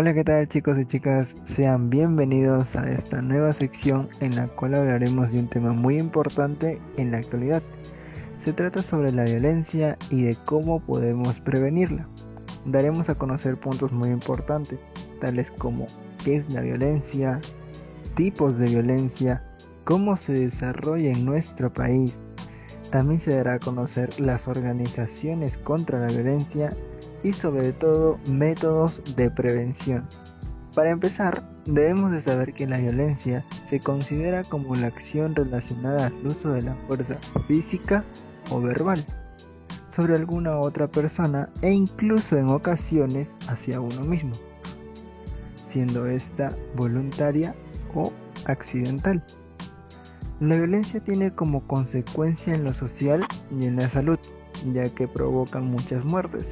Hola, ¿qué tal chicos y chicas? Sean bienvenidos a esta nueva sección en la cual hablaremos de un tema muy importante en la actualidad. Se trata sobre la violencia y de cómo podemos prevenirla. Daremos a conocer puntos muy importantes, tales como qué es la violencia, tipos de violencia, cómo se desarrolla en nuestro país. También se dará a conocer las organizaciones contra la violencia y sobre todo métodos de prevención. Para empezar, debemos de saber que la violencia se considera como la acción relacionada al uso de la fuerza física o verbal sobre alguna otra persona e incluso en ocasiones hacia uno mismo, siendo esta voluntaria o accidental. La violencia tiene como consecuencia en lo social y en la salud, ya que provocan muchas muertes,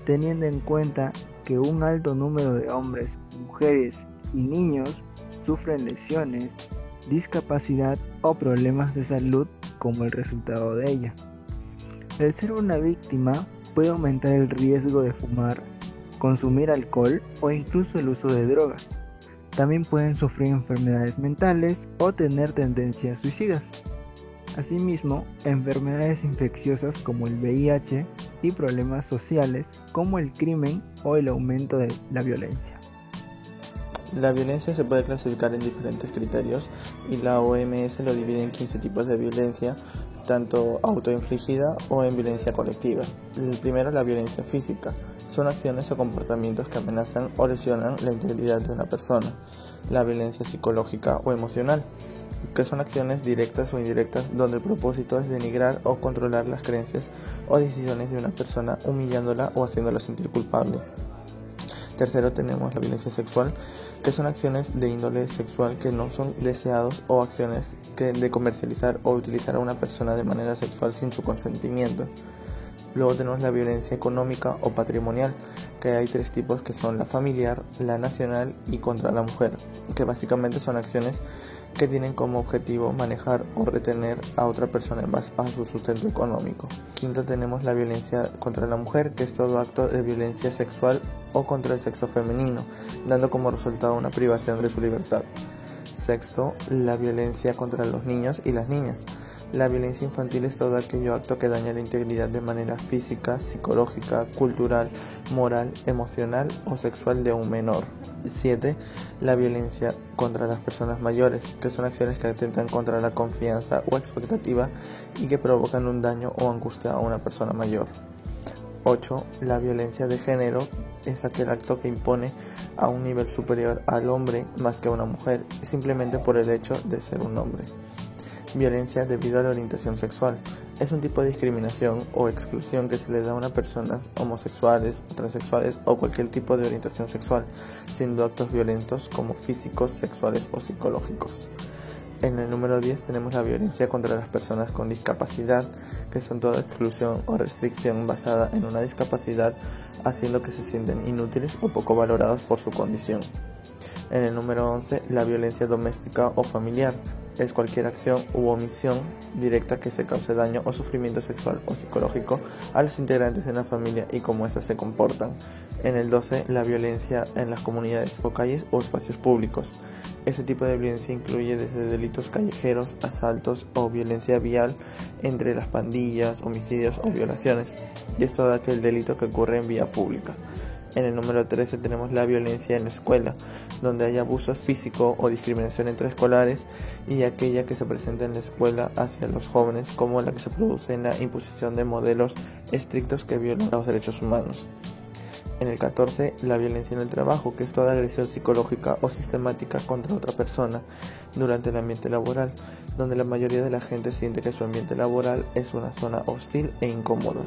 teniendo en cuenta que un alto número de hombres, mujeres y niños sufren lesiones, discapacidad o problemas de salud como el resultado de ella. El ser una víctima puede aumentar el riesgo de fumar, consumir alcohol o incluso el uso de drogas. También pueden sufrir enfermedades mentales o tener tendencias suicidas. Asimismo, enfermedades infecciosas como el VIH y problemas sociales como el crimen o el aumento de la violencia. La violencia se puede clasificar en diferentes criterios y la OMS lo divide en 15 tipos de violencia, tanto autoinfligida o en violencia colectiva. El primero, la violencia física. Son acciones o comportamientos que amenazan o lesionan la integridad de una persona. La violencia psicológica o emocional, que son acciones directas o indirectas donde el propósito es denigrar o controlar las creencias o decisiones de una persona, humillándola o haciéndola sentir culpable. Tercero, tenemos la violencia sexual, que son acciones de índole sexual que no son deseados o acciones de comercializar o utilizar a una persona de manera sexual sin su consentimiento. Luego tenemos la violencia económica o patrimonial, que hay tres tipos, que son la familiar, la nacional y contra la mujer, que básicamente son acciones que tienen como objetivo manejar o retener a otra persona en base a su sustento económico. Quinto, tenemos la violencia contra la mujer, que es todo acto de violencia sexual o contra el sexo femenino, dando como resultado una privación de su libertad. Sexto, la violencia contra los niños y las niñas. La violencia infantil es todo aquello acto que daña la integridad de manera física, psicológica, cultural, moral, emocional o sexual de un menor. 7. La violencia contra las personas mayores, que son acciones que atentan contra la confianza o expectativa y que provocan un daño o angustia a una persona mayor. 8. La violencia de género es aquel acto que impone a un nivel superior al hombre más que a una mujer, simplemente por el hecho de ser un hombre. Violencia debido a la orientación sexual. Es un tipo de discriminación o exclusión que se le da a una personas homosexuales, transexuales o cualquier tipo de orientación sexual, siendo actos violentos como físicos, sexuales o psicológicos. En el número 10 tenemos la violencia contra las personas con discapacidad, que son toda exclusión o restricción basada en una discapacidad, haciendo que se sienten inútiles o poco valorados por su condición. En el número 11, la violencia doméstica o familiar. Es cualquier acción u omisión directa que se cause daño o sufrimiento sexual o psicológico a los integrantes de una familia y cómo éstas se comportan. En el 12, la violencia en las comunidades o calles o espacios públicos. Este tipo de violencia incluye desde delitos callejeros, asaltos o violencia vial entre las pandillas, homicidios o violaciones, y es todo aquel delito que ocurre en vía pública. En el número 13 tenemos la violencia en la escuela, donde hay abuso físico o discriminación entre escolares, y aquella que se presenta en la escuela hacia los jóvenes, como la que se produce en la imposición de modelos estrictos que violan los derechos humanos. En el 14, la violencia en el trabajo, que es toda agresión psicológica o sistemática contra otra persona durante el ambiente laboral, donde la mayoría de la gente siente que su ambiente laboral es una zona hostil e incómoda.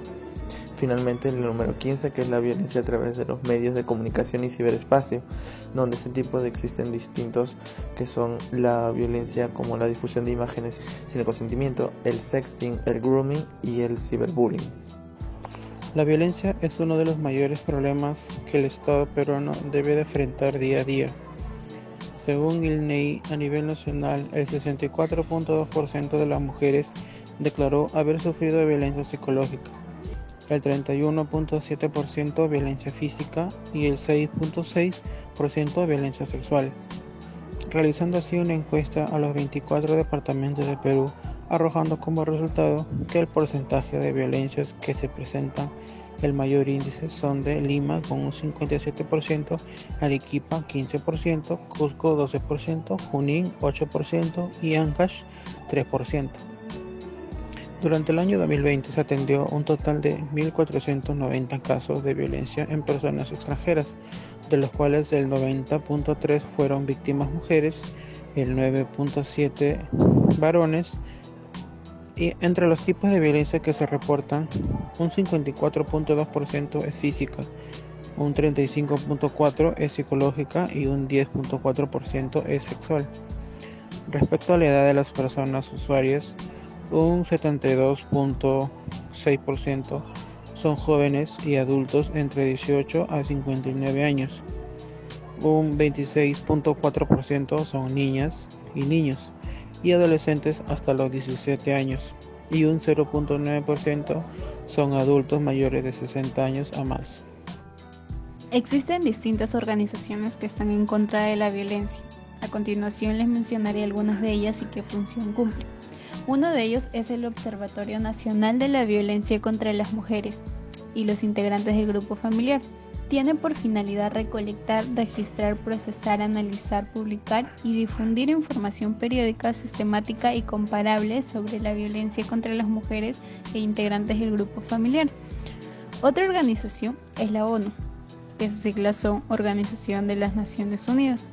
Finalmente, el número 15, que es la violencia a través de los medios de comunicación y ciberespacio, donde este tipo de existen distintos, que son la violencia como la difusión de imágenes sin el consentimiento, el sexting, el grooming y el ciberbullying. La violencia es uno de los mayores problemas que el Estado peruano debe de enfrentar día a día. Según el INEGI, a nivel nacional, el 64.2% de las mujeres declaró haber sufrido violencia psicológica. el 31.7% violencia física y el 6.6% violencia sexual. Realizando así una encuesta a los 24 departamentos de Perú, arrojando como resultado que el porcentaje de violencias que se presentan el mayor índice son de Lima con un 57%, Arequipa 15%, Cusco 12%, Junín 8% y Ancash 3%. Durante el año 2020 se atendió un total de 1.490 casos de violencia en personas extranjeras, de los cuales el 90.3 fueron víctimas mujeres, el 9.7 varones. Y entre los tipos de violencia que se reportan, un 54.2% es física, un 35.4% es psicológica y un 10.4% es sexual. Respecto a la edad de las personas usuarias, un 72.6% son jóvenes y adultos entre 18 a 59 años, un 26.4% son niñas y niños y adolescentes hasta los 17 años y un 0.9% son adultos mayores de 60 años a más. Existen distintas organizaciones que están en contra de la violencia. A continuación les mencionaré algunas de ellas y qué función cumplen. Uno de ellos es el Observatorio Nacional de la Violencia contra las Mujeres y los integrantes del grupo familiar. Tiene por finalidad recolectar, registrar, procesar, analizar, publicar y difundir información periódica, sistemática y comparable sobre la violencia contra las mujeres e integrantes del grupo familiar. Otra organización es la ONU, que sus siglas son Organización de las Naciones Unidas.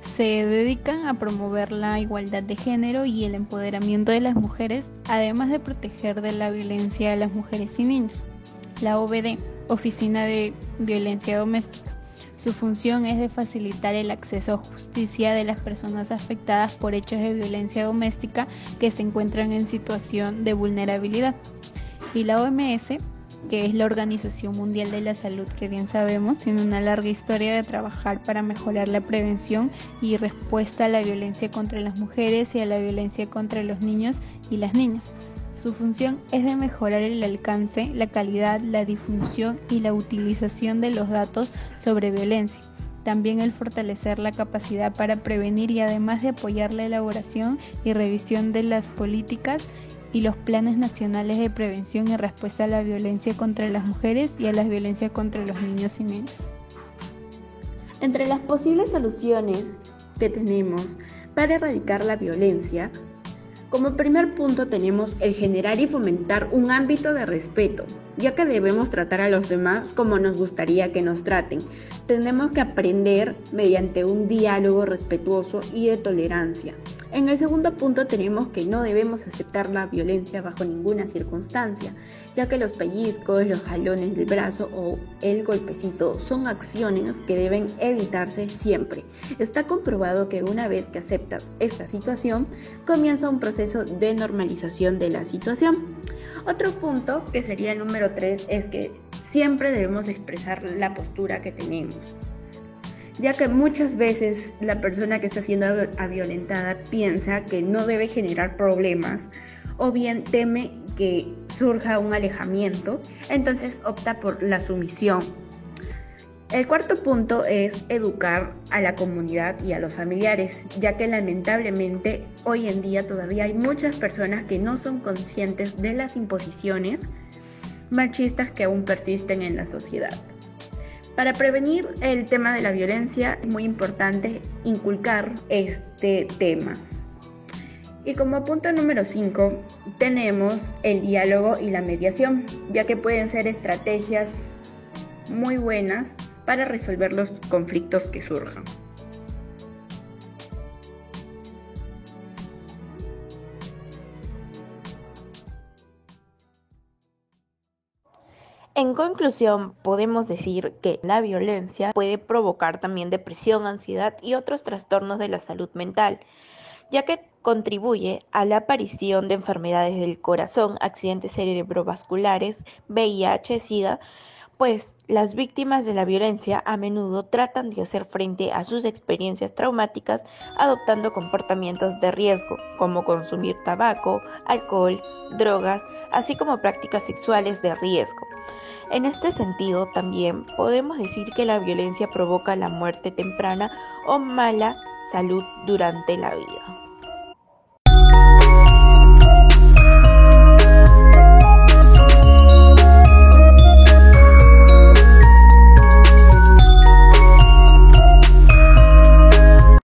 Se dedican a promover la igualdad de género y el empoderamiento de las mujeres, además de proteger de la violencia a las mujeres y niños. La OVD, Oficina de Violencia Doméstica. Su función es de facilitar el acceso a justicia de las personas afectadas por hechos de violencia doméstica que se encuentran en situación de vulnerabilidad. Y la OMS, que es la Organización Mundial de la Salud, que bien sabemos, tiene una larga historia de trabajar para mejorar la prevención y respuesta a la violencia contra las mujeres y a la violencia contra los niños y las niñas. Su función es de mejorar el alcance, la calidad, la difusión y la utilización de los datos sobre violencia. También el fortalecer la capacidad para prevenir y además de apoyar la elaboración y revisión de las políticas y los planes nacionales de prevención y respuesta a la violencia contra las mujeres y a la violencia contra los niños y niñas. Entre las posibles soluciones que tenemos para erradicar la violencia, como primer punto tenemos el generar y fomentar un ámbito de respeto, ya que debemos tratar a los demás como nos gustaría que nos traten. Tenemos que aprender mediante un diálogo respetuoso y de tolerancia. En el segundo punto tenemos que no debemos aceptar la violencia bajo ninguna circunstancia, ya que los pellizcos, los jalones del brazo o el golpecito son acciones que deben evitarse siempre. Está comprobado que una vez que aceptas esta situación, comienza un proceso de normalización de la situación. Otro punto, que sería el número 3, es que siempre debemos expresar la postura que tenemos, ya que muchas veces la persona que está siendo violentada piensa que no debe generar problemas o bien teme que surja un alejamiento, entonces opta por la sumisión. El cuarto punto es educar a la comunidad y a los familiares, ya que lamentablemente hoy en día todavía hay muchas personas que no son conscientes de las imposiciones machistas que aún persisten en la sociedad. Para prevenir el tema de la violencia es muy importante inculcar este tema. Y como punto número 5 tenemos el diálogo y la mediación, ya que pueden ser estrategias muy buenas para resolver los conflictos que surjan. En conclusión, podemos decir que la violencia puede provocar también depresión, ansiedad y otros trastornos de la salud mental, ya que contribuye a la aparición de enfermedades del corazón, accidentes cerebrovasculares, VIH, SIDA, pues las víctimas de la violencia a menudo tratan de hacer frente a sus experiencias traumáticas adoptando comportamientos de riesgo, como consumir tabaco, alcohol, drogas, así como prácticas sexuales de riesgo. En este sentido, también podemos decir que la violencia provoca la muerte temprana o mala salud durante la vida.